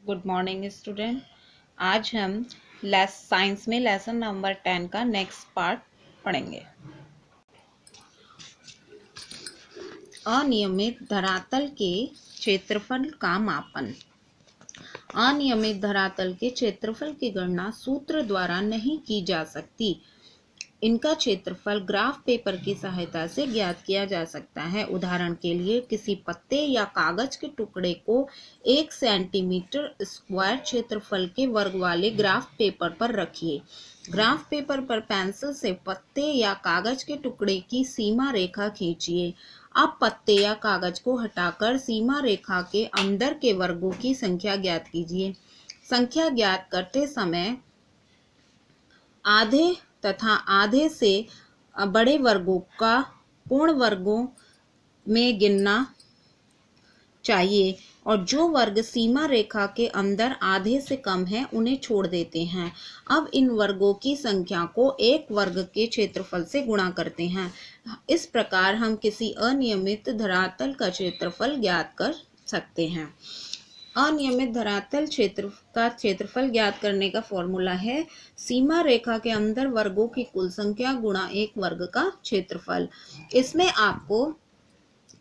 Good morning student. आज हम science में लेसन नंबर 10 का नेक्स्ट पार्ट पढ़ेंगे। अनियमित धरातल के क्षेत्रफल का मापन। अनियमित धरातल के क्षेत्रफल की गणना सूत्र द्वारा नहीं की जा सकती। इनका क्षेत्रफल ग्राफ पेपर की सहायता से ज्ञात किया जा सकता है। उदाहरण के लिए किसी पत्ते या कागज के टुकड़े को 1 सेंटीमीटर स्क्वायर क्षेत्रफल के वर्ग वाले ग्राफ पेपर पर रखिए। ग्राफ पेपर पर पेंसिल से पत्ते या कागज के टुकड़े की सीमा रेखा खींचिए। अब पत्ते या कागज को हटाकर सीमा रेखा के अंदर के वर्गों की संख्या ज्ञात कीजिए। संख्या ज्ञात करते समय आधे तथा आधे से बड़े वर्गों का पूर्ण वर्गों में गिनना चाहिए और जो वर्ग सीमा रेखा के अंदर आधे से कम है उन्हें छोड़ देते हैं। अब इन वर्गों की संख्या को एक वर्ग के क्षेत्रफल से गुणा करते हैं। इस प्रकार हम किसी अनियमित धरातल का क्षेत्रफल ज्ञात कर सकते हैं। अनियमित धरातल क्षेत्र का क्षेत्रफल ज्ञात करने का फॉर्मूला है सीमा रेखा के अंदर वर्गों की कुल संख्या गुणा एक वर्ग का क्षेत्रफल। इसमें आपको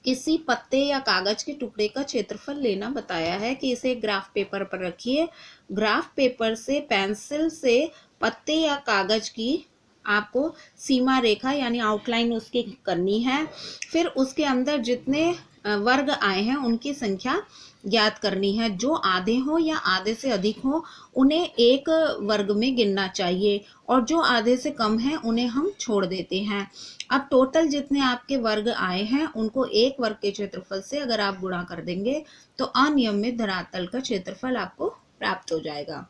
किसी पत्ते या कागज के टुकड़े का क्षेत्रफल लेना बताया है कि इसे ग्राफ पेपर पर रखिए। ग्राफ पेपर से पेंसिल से पत्ते या कागज की आपको सीमा रेखा यानी आउटलाइन उसकी करनी है। फिर उसके अंदर जितने वर्ग आए हैं उनकी संख्या ज्ञात करनी है। जो आधे हो या आधे से अधिक हो उन्हें एक वर्ग में गिनना चाहिए और जो आधे से कम है उन्हें हम छोड़ देते हैं। अब टोटल जितने आपके वर्ग आए हैं उनको एक वर्ग के क्षेत्रफल से अगर आप गुणा कर देंगे तो अनियमित धरातल का क्षेत्रफल आपको प्राप्त हो जाएगा।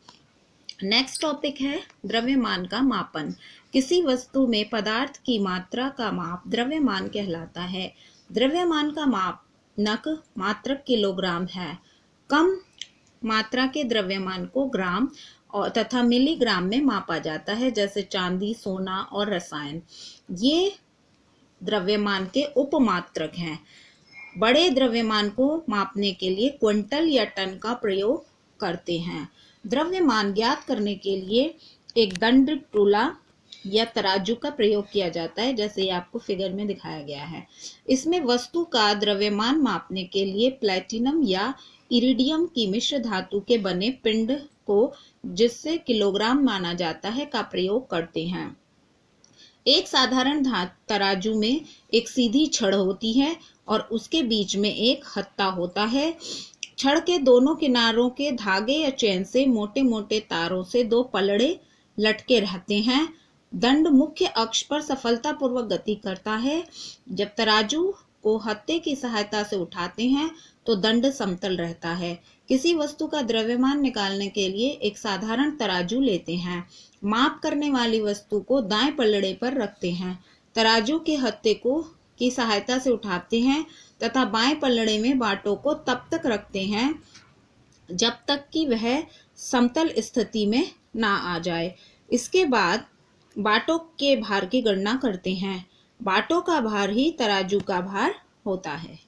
नेक्स्ट टॉपिक है द्रव्यमान का मापन। किसी वस्तु में पदार्थ की मात्रा का माप द्रव्यमान कहलाता है। द्रव्यमान का मापनक मात्रक किलोग्राम है। कम मात्रा के द्रव्यमान को ग्राम और तथा मिलीग्राम में मापा जाता है, जैसे चांदी, सोना और रसायन। ये द्रव्यमान के उपमात्रक हैं। बड़े द्रव्यमान को मापने के लिए क्विंटल या टन का प्रयोग करते हैं। द्रव्यमान ज्ञात करने के लिए एक दंड टूला या तराजू का प्रयोग किया जाता है, जैसे ये आपको फिगर में दिखाया गया है। इसमें वस्तु का द्रव्यमान मापने के लिए प्लैटिनम या इरिडियम की मिश्र धातु के बने पिंड को, जिससे किलोग्राम माना जाता है, का प्रयोग करते हैं। एक साधारण तराजू में एक सीधी छड़ होती है और उसके बीच में एक हत्था होता है। छड़ के दोनों किनारों के धागे या चैन से मोटे मोटे तारों से दो पलड़े लटके रहते हैं। दंड मुख्य अक्ष पर सफलतापूर्वक गति करता है। जब तराजू को हत्थे की सहायता से उठाते हैं तो दंड समतल रहता है। किसी वस्तु का द्रव्यमान निकालने के लिए एक साधारण तराजू लेते हैं। माप करने वाली वस्तु को दाएं पलड़े पर रखते हैं। तराजू के हत्थे को की सहायता से उठाते हैं तथा बाएं पलड़े में बाटों को तब तक रखते हैं जब तक कि वह समतल स्थिति में ना आ जाए। इसके बाद बाटों के भार की गणना करते हैं। बाटों का भार ही तराजू का भार होता है।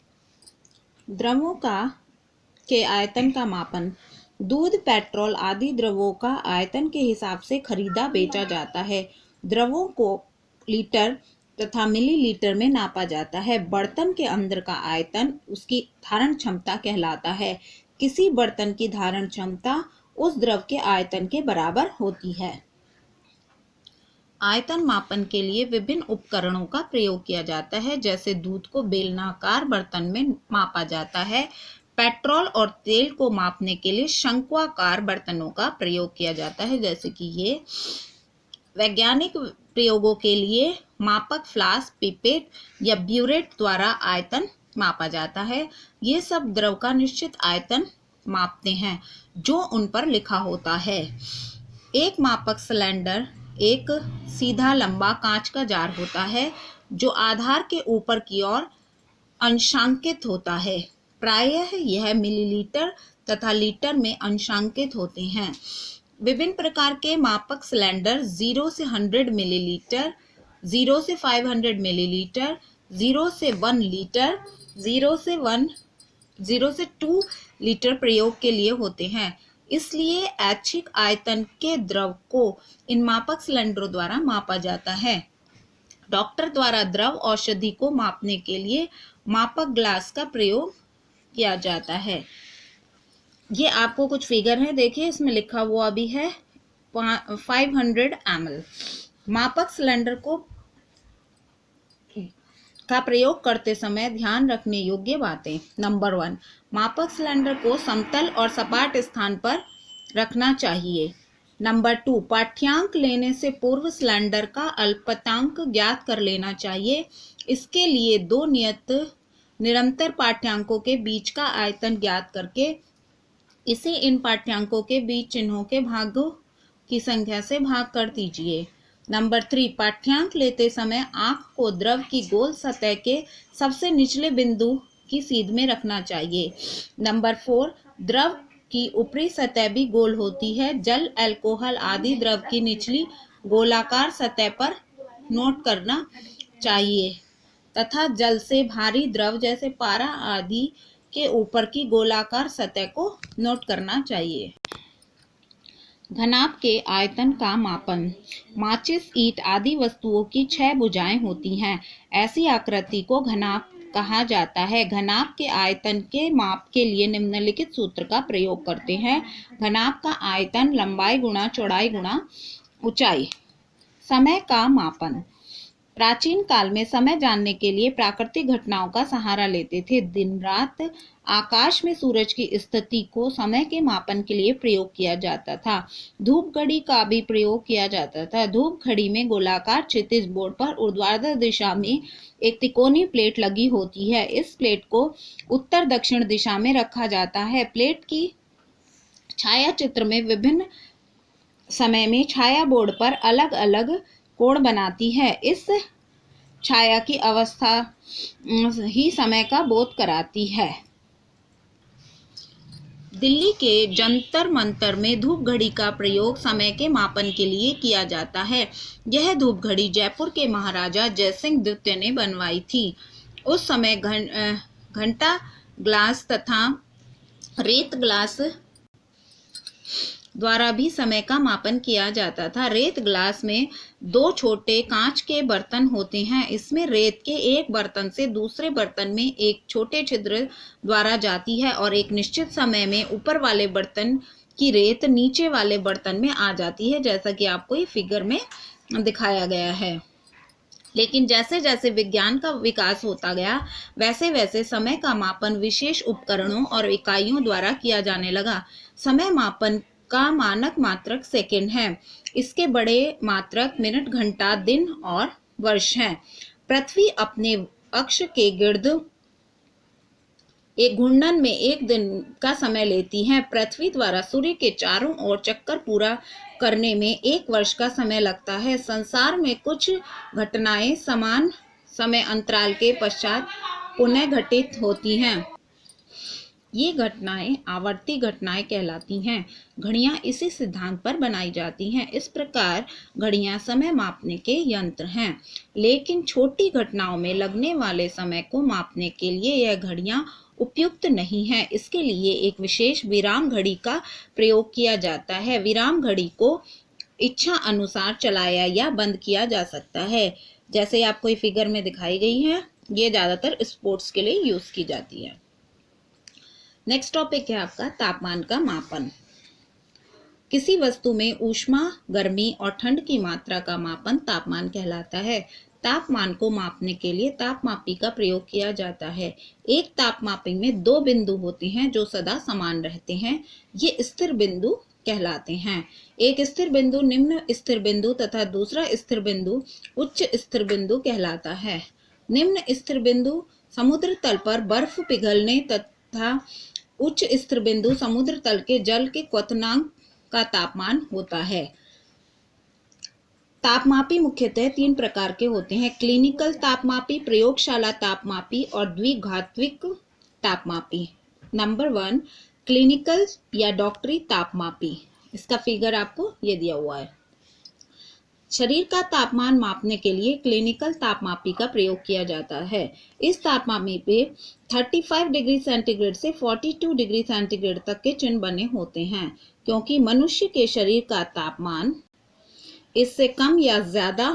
द्रवों के आयतन का मापन। दूध, पेट्रोल आदि द्रवों का आयतन के हिसाब से खरीदा बेचा जाता है। द्रवों को लीटर तथा मिलीलीटर में नापा जाता है। बर्तन के अंदर का आयतन उसकी धारण क्षमता कहलाता है। किसी बर्तन की धारण क्षमता उस द्रव के आयतन के बराबर होती है। आयतन मापन के लिए विभिन्न उपकरणों का प्रयोग किया जाता है, जैसे दूध को बेलनाकार बर्तन में मापा जाता है। पेट्रोल और तेल को मापने के लिए शंक्वाकार बर्तनों का प्रयोग किया जाता है, जैसे कि ये। वैज्ञानिक प्रयोगों के लिए मापक फ्लास्क, पिपेट या ब्यूरेट द्वारा आयतन मापा जाता है। ये सब द्रव का निश्चित आयतन मापते हैं जो उन पर लिखा होता है। एक मापक सिलेंडर एक सीधा लंबा कांच का जार होता है जो आधार के ऊपर की ओर अंशांकित होता है। प्रायः यह मिलीलीटर तथा लीटर में अंशांकित होते हैं। विभिन्न प्रकार के मापक सिलेंडर 0 से 100 मिलीलीटर, 0 से 500 मिलीलीटर, 0 से 1 लीटर, 0 से 2 लीटर प्रयोग के लिए होते हैं। इसलिए ऐच्छिक आयतन के द्रव को इन मापक सिलेंडरों द्वारा मापा जाता है। डॉक्टर द्वारा द्रव औषधि को मापने के लिए मापक ग्लास का प्रयोग किया जाता है। ये आपको कुछ फिगर है, देखिए इसमें लिखा हुआ भी है 500 ml। मापक सिलेंडर का प्रयोग करते समय ध्यान रखने योग्य बातें। नंबर 1, मापक सिलेंडर को समतल और सपाट स्थान पर रखना चाहिए। नंबर 2, पाठ्यांक लेने से पूर्व सिलेंडर का अल्पतांक ज्ञात कर लेना चाहिए। इसके लिए दो निरंतर पाठ्यांकों के बीच का आयतन ज्ञात करके इसे इन पाठ्यांकों के बीच चिन्हों के भागों की संख्या से भाग कर दीजिए। नंबर 3, पाठ्यांक लेते समय आंख को द्रव की गोल सतह के सबसे निचले बिंदु की सीध में रखना चाहिए। नंबर 4, द्रव की ऊपरी सतह भी गोल होती है। जल, अल्कोहल आदि द्रव की निचली गोलाकार सतह पर नोट करना चाहिए तथा जल से भारी द्रव जैसे पारा आदि के ऊपर की गोलाकार सतह को नोट करना चाहिए। घनाभ के आयतन का मापन। माचिस, ईंट आदि वस्तुओं की 6 भुजाएं होती हैं। ऐसी आकृति को घनाभ कहा जाता है। घनाभ के आयतन के माप के लिए निम्नलिखित सूत्र का प्रयोग करते हैं। घनाभ का आयतन लंबाई गुणा चौड़ाई गुणा ऊंचाई। समय का मापन। प्राचीन काल में समय जानने के लिए प्राकृतिक घटनाओं का सहारा लेते थे। दिन रात आकाश में सूरज की स्थिति को समय के मापन के लिए प्रयोग किया जाता था। धूप घड़ी का भी प्रयोग किया जाता था। धूप घड़ी में गोलाकार क्षैतिज बोर्ड पर ऊर्ध्वाधर दिशा में एक तिकोनी प्लेट लगी होती है। इस प्लेट को उत्तर दक्षिण दिशा में रखा जाता है। प्लेट की छाया चित्र में विभिन्न समय में छाया बोर्ड पर अलग अलग कोण बनाती है। इस छाया की अवस्था ही समय का बोध कराती है। दिल्ली के जंतर मंतर में धूप घड़ी का प्रयोग समय के मापन के लिए किया जाता है। यह धूप घड़ी जयपुर के महाराजा जयसिंह द्वितीय ने बनवाई थी। उस समय घंटा ग्लास तथा रेत ग्लास द्वारा भी समय का मापन किया जाता था। रेत ग्लास में 2 छोटे कांच के बर्तन होते हैं। इसमें रेत के एक बर्तन से दूसरे बर्तन में एक छोटे छिद्र द्वारा जाती है और एक निश्चित समय में ऊपर वाले बर्तन की रेत नीचे वाले बर्तन में आ जाती है, जैसा कि आपको ये फिगर में दिखाया गया है। लेकिन जैसे जैसे विज्ञान का विकास होता गया वैसे वैसे समय का मापन विशेष उपकरणों और इकाइयों द्वारा किया जाने लगा। समय मापन का मानक मात्रक सेकंड है। इसके बड़े मात्रक मिनट, घंटा, दिन और वर्ष हैं। पृथ्वी अपने अक्ष के गिर्द एक घूर्णन में एक दिन का समय लेती है। पृथ्वी द्वारा सूर्य के चारों ओर चक्कर पूरा करने में 1 वर्ष का समय लगता है। संसार में कुछ घटनाएं समान समय अंतराल के पश्चात पुनः घटित होती हैं। ये घटनाएं आवर्ती घटनाएं कहलाती हैं। घड़ियां इसी सिद्धांत पर बनाई जाती हैं। इस प्रकार घड़ियां समय मापने के यंत्र हैं। लेकिन छोटी घटनाओं में लगने वाले समय को मापने के लिए यह घड़ियां उपयुक्त नहीं है। इसके लिए एक विशेष विराम घड़ी का प्रयोग किया जाता है। विराम घड़ी को इच्छा अनुसार चलाया या बंद किया जा सकता है। जैसे आपको ये फिगर में दिखाई गई है, ये ज्यादातर स्पोर्ट्स के लिए यूज की जाती है। नेक्स्ट टॉपिक है आपका तापमान का मापन। किसी वस्तु में ऊष्मा, गर्मी और ठंड की मात्रा का मापन तापमान कहलाता है। तापमान को मापने के लिए तापमापी का प्रयोग किया जाता है। एक तापमापी में 2 बिंदु होते हैं जो सदा समान रहते हैं। ये स्थिर बिंदु कहलाते हैं। एक स्थिर बिंदु निम्न स्थिर बिंदु तथा दूसरा स्थिर बिंदु उच्च स्थिर बिंदु कहलाता है। निम्न स्थिर बिंदु समुद्र तल पर बर्फ पिघलने तथा उच्च स्थिर बिंदु समुद्र तल के जल के क्वथनांक का तापमान होता है। तापमापी मुख्यतः 3 प्रकार के होते हैं: क्लिनिकल तापमापी, प्रयोगशाला तापमापी और द्विघात्विक तापमापी। नंबर 1, क्लिनिकल या डॉक्टरी तापमापी। इसका फिगर आपको ये दिया हुआ है। शरीर का तापमान मापने के लिए क्लिनिकल तापमापी का प्रयोग किया जाता है। इस तापमापी पे 35 डिग्री सेंटीग्रेड से 42 डिग्री सेंटीग्रेड तक के चिन्ह बने होते हैं, क्योंकि मनुष्य के शरीर का तापमान इससे कम या ज्यादा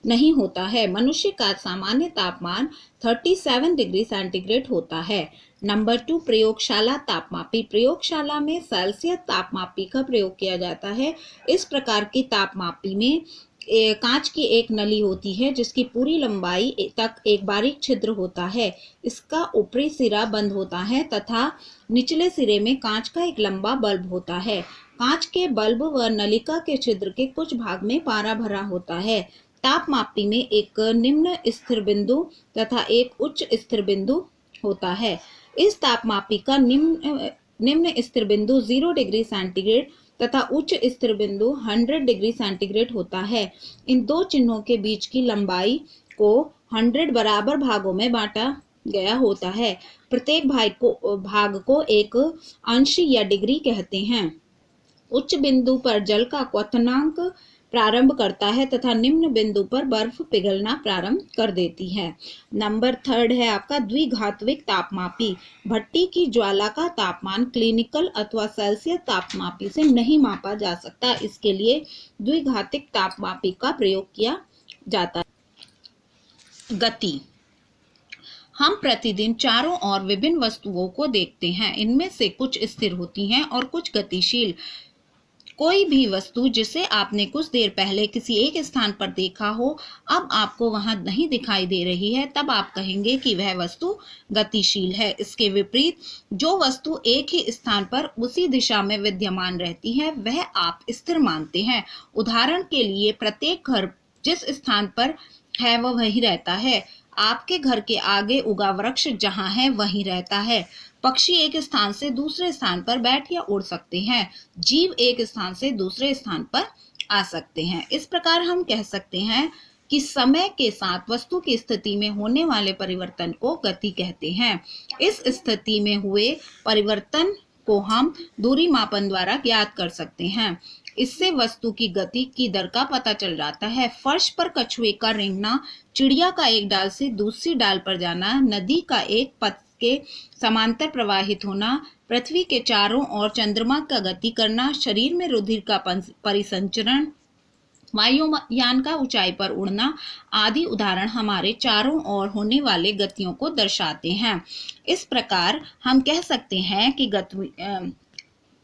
नहीं होता है। मनुष्य का सामान्य तापमान 37 डिग्री सेंटीग्रेड होता है। नंबर 2, प्रयोगशाला तापमापी। प्रयोगशाला में सेल्सियस तापमापी का प्रयोग किया जाता है। इस प्रकार की तापमापी में कांच की एक नली होती है जिसकी पूरी लंबाई तक एक बारीक छिद्र होता है। इसका ऊपरी सिरा बंद होता है तथा निचले सिरे में कांच का एक लंबा बल्ब होता है। कांच के बल्ब व नलिका के छिद्र के कुछ भाग में पारा भरा होता है। तापमापी में एक निम्न स्थिर बिंदु तथा एक उच्च स्थिर बिंदु होता है। इस तापमापी का निम्न स्थिर बिंदु 0 डिग्री सेंटीग्रेड तथा उच्च स्थिर बिंदु 100 डिग्री सेंटीग्रेड होता है। इन दो चिन्हों के बीच की लंबाई को 100 बराबर भागों में बांटा गया होता है। प्रत्येक भाग को एक अंश या डिग्री कहते हैं। उच्च बिंदु पर जल का क्वथनांक प्रारंभ करता है तथा निम्न बिंदु पर बर्फ पिघलना प्रारंभ कर देती है। नंबर 3 है आपका द्विघात्विक तापमापी। भट्टी की ज्वाला का तापमान क्लिनिकल अथवा सेल्सियस तापमापी से नहीं मापा जा सकता। इसके लिए द्विघातिक तापमापी का प्रयोग किया जाता है। गति। हम प्रतिदिन चारों ओर विभिन्न वस्तुओं को देखते हैं। इनमें से कुछ स्थिर होती हैं और कुछ गतिशील। कोई भी वस्तु जिसे आपने कुछ देर पहले किसी एक स्थान पर देखा हो, अब आपको वहां नहीं दिखाई दे रही है, तब आप कहेंगे कि वह वस्तु गतिशील है। इसके विपरीत जो वस्तु एक ही स्थान पर उसी दिशा में विद्यमान रहती है वह आप स्थिर मानते हैं। उदाहरण के लिए प्रत्येक घर जिस स्थान पर है वह वहीं रहता है। आपके घर के आगे उगा वृक्ष जहां है वहीं रहता है। पक्षी एक स्थान से दूसरे स्थान पर बैठ या उड़ सकते हैं। जीव एक स्थान से दूसरे स्थान पर आ सकते हैं। इस प्रकार हम कह सकते हैं कि समय के साथ वस्तु की स्थिति में होने वाले परिवर्तन को गति कहते हैं। इस स्थिति में हुए परिवर्तन को हम दूरी मापन द्वारा ज्ञात कर सकते हैं। इससे वस्तु की गति की दर का पता चल जाता है। फर्श पर कछुए का रेंगना, चिड़िया का एक डाल से दूसरी डाल पर जाना, नदी का एक पथ के समांतर प्रवाहित होना, पृथ्वी के चारों ओर चंद्रमा का गति करना, शरीर में रुधिर का परिसंचरण, वायुयान का ऊंचाई पर उड़ना आदि उदाहरण हमारे चारों ओर होने वाले गतियों को दर्शाते हैं। इस प्रकार हम कह सकते हैं कि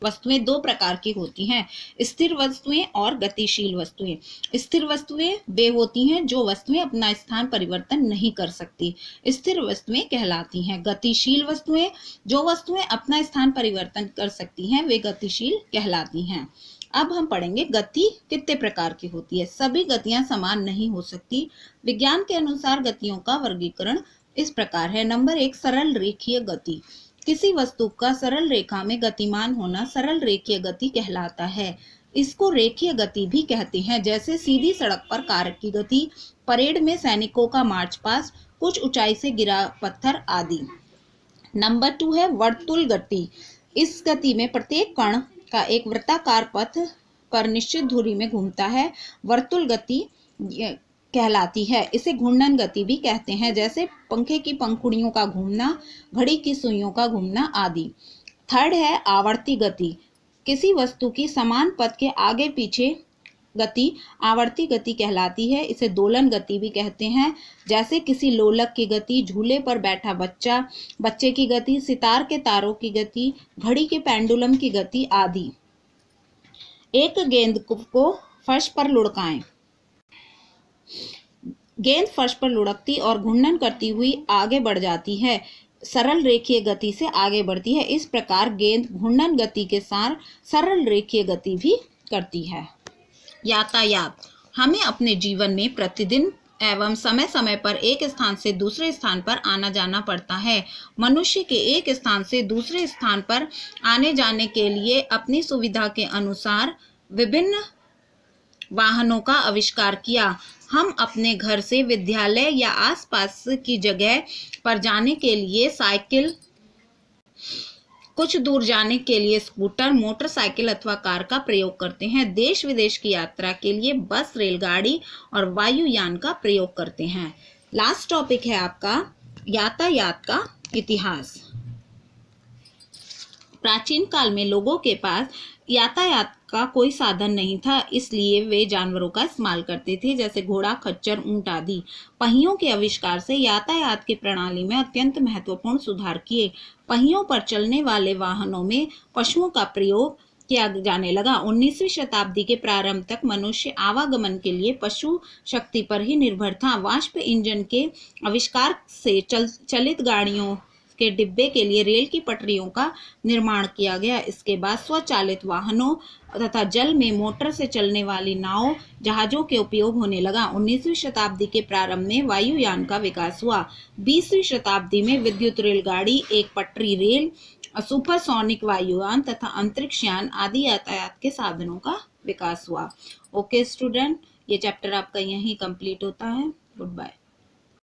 वस्तुएं दो प्रकार की होती हैं, स्थिर वस्तुएं और गतिशील वस्तुएं। स्थिर वस्तुएं वे होती हैं जो वस्तुएं अपना स्थान परिवर्तन नहीं कर सकती, स्थिर वस्तुएं कहलाती हैं। गतिशील वस्तुएं जो वस्तुएं अपना स्थान परिवर्तन कर सकती हैं वे गतिशील कहलाती हैं। अब हम पढ़ेंगे गति कितने प्रकार की होती है। सभी गतियां समान नहीं हो सकती। विज्ञान के अनुसार गतियों का वर्गीकरण इस प्रकार है। नंबर 1, सरल रेखीय गति। किसी वस्तु का सरल रेखा में गतिमान होना सरल रेखीय गति कहलाता है। इसको रेखीय गति भी कहते हैं, जैसे सीधी सड़क पर कार की गति, परेड में सैनिकों का मार्च पास्ट, कुछ ऊंचाई से गिरा पत्थर आदि। नंबर 2 है वर्तुल गति। इस गति में प्रत्येक कण का एक वृत्ताकार पथ पर निश्चित दूरी में घूमता है, वर्तुल गति कहलाती है। इसे घूर्णन गति भी कहते हैं, जैसे पंखे की पंखुड़ियों का घूमना, घड़ी की सुइयों का घूमना आदि। 3 है आवर्ती गति। किसी वस्तु की समान पथ के आगे पीछे गति आवर्ती गति कहलाती है। इसे दोलन गति भी कहते हैं, जैसे किसी लोलक की गति, झूले पर बैठा बच्चे की गति, सितार के तारों की गति, घड़ी के पेंडुलम की गति आदि। एक गेंद को फर्श पर लुढ़काएं। गेंद फर्श पर लुढ़कती और घूर्णन करती हुई आगे बढ़ जाती है, सरल रेखीय गति से आगे बढ़ती है। इस प्रकार गेंद घूर्णन गति के साथ सरल रेखीय गति भी करती है। यातायात। हमें अपने जीवन में प्रतिदिन एवं समय समय पर एक स्थान से दूसरे स्थान पर आना जाना पड़ता है। मनुष्य के एक स्थान से दूसरे स्थान पर आने जाने के लिए अपनी सुविधा के अनुसार विभिन्न वाहनों का आविष्कार किया। हम अपने घर से विद्यालय या आसपास की जगह पर जाने के लिए साइकिल, कुछ दूर जाने के लिए स्कूटर, मोटरसाइकिल अथवा कार का प्रयोग करते हैं। देश विदेश की यात्रा के लिए बस, रेलगाड़ी और वायुयान का प्रयोग करते हैं। लास्ट टॉपिक है आपका यातायात का इतिहास। प्राचीन काल में लोगों के पास यातायात का कोई साधन नहीं था, इसलिए वे जानवरों का इस्तेमाल करते थे, जैसे घोड़ा, खच्चर, ऊंट आदि। पहियों के आविष्कार से यातायात की प्रणाली में अत्यंत महत्वपूर्ण सुधार किए। पहियों पर चलने वाले वाहनों में पशुओं का प्रयोग किया जाने लगा। 19वीं शताब्दी के प्रारंभ तक मनुष्य आवागमन के लिए पशु शक्ति पर ही निर्भर था। वाष्प इंजन के आविष्कार से चलित गाड़ियों के डिब्बे के लिए रेल की पटरियों का निर्माण किया गया। इसके बाद स्वचालित वाहनों तथा जल में मोटर से चलने वाली नावों, जहाजों के उपयोग होने लगा। 19वीं शताब्दी के प्रारंभ में वायुयान का विकास हुआ। 20वीं शताब्दी में विद्युत रेलगाड़ी, एक पटरी रेल, सुपरसोनिक वायुयान तथा अंतरिक्ष यान आदि यातायात के साधनों का विकास हुआ। ओके स्टूडेंट, ये चैप्टर आपका यहीं कंप्लीट होता है। Good bye.